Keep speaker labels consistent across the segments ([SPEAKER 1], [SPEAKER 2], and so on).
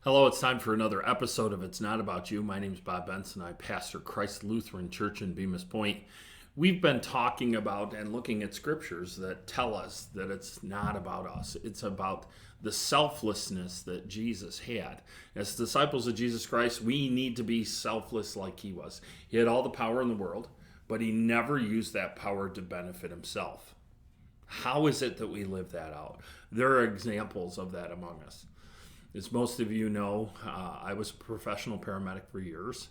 [SPEAKER 1] Hello, it's time for another episode of It's Not About You. My name is Bob Benson. I pastor Christ Lutheran Church in Bemis Point. We've been talking about and looking at scriptures that tell us that it's not about us. It's about the selflessness that Jesus had. As disciples of Jesus Christ, we need to be selfless like he was. He had all the power in the world, but he never used that power to benefit himself. How is it that we live that out? There are examples of that among us. As most of you know, I was a professional paramedic for years,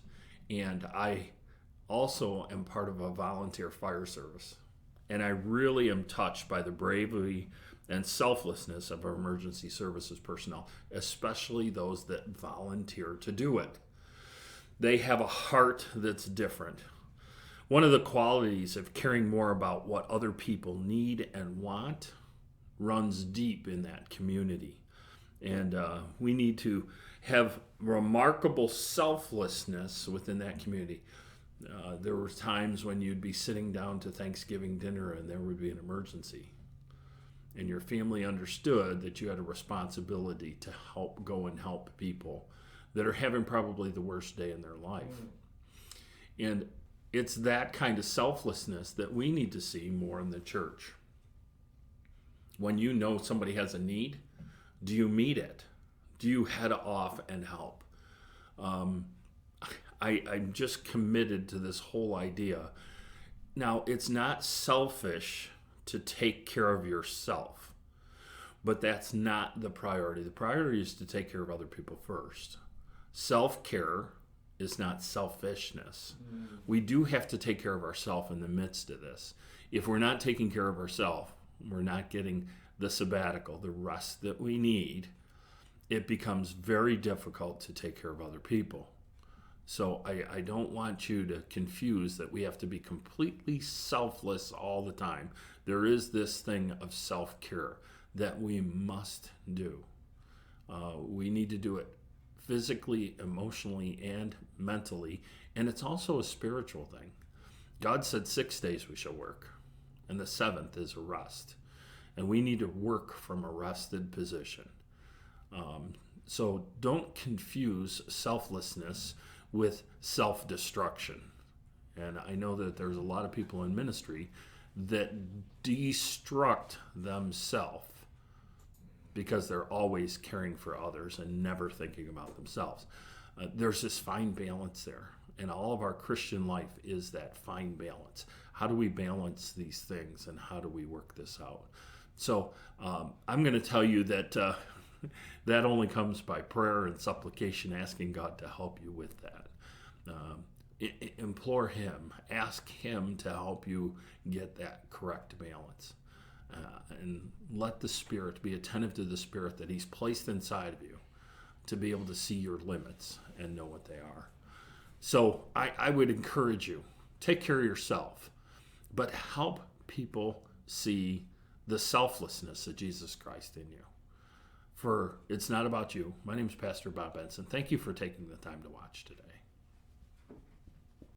[SPEAKER 1] and I also am part of a volunteer fire service. And I really am touched by the bravery and selflessness of our emergency services personnel, especially those that volunteer to do it. They have a heart that's different. One of the qualities of caring more about what other people need and want runs deep in that community. And we need to have remarkable selflessness within that community. There were times when you'd be sitting down to Thanksgiving dinner and there would be an emergency. And your family understood that you had a responsibility to go and help people that are having probably the worst day in their life. And it's that kind of selflessness that we need to see more in the church. When you know somebody has a need, do you meet it? Do you head off and help? I'm just committed to this whole idea. Now, it's not selfish to take care of yourself, but that's not the priority. The priority is to take care of other people first. Self-care is not selfishness. We do have to take care of ourselves in the midst of this. If we're not taking care of ourselves, we're not getting the sabbatical, the rest that we need, it becomes very difficult to take care of other people. So I don't want you to confuse that we have to be completely selfless all the time. There is this thing of self-care that we must do. We need to do it physically, emotionally, and mentally. And it's also a spiritual thing. God said 6 days we shall work, and the seventh is a rest. And we need to work from a rested position. So don't confuse selflessness with self-destruction. And I know that there's a lot of people in ministry that destruct themselves because they're always caring for others and never thinking about themselves. There's this fine balance there. And all of our Christian life is that fine balance. How do we balance these things and how do we work this out? So I'm going to tell you that that only comes by prayer and supplication, asking God to help you with that. Implore Him, ask Him to help you get that correct balance. And let the Spirit, be attentive to the Spirit that He's placed inside of you to be able to see your limits and know what they are. So I would encourage you, take care of yourself, but help people see the selflessness of Jesus Christ in you. For it's not about you. My name is Pastor Bob Benson. Thank you for taking the time to watch today.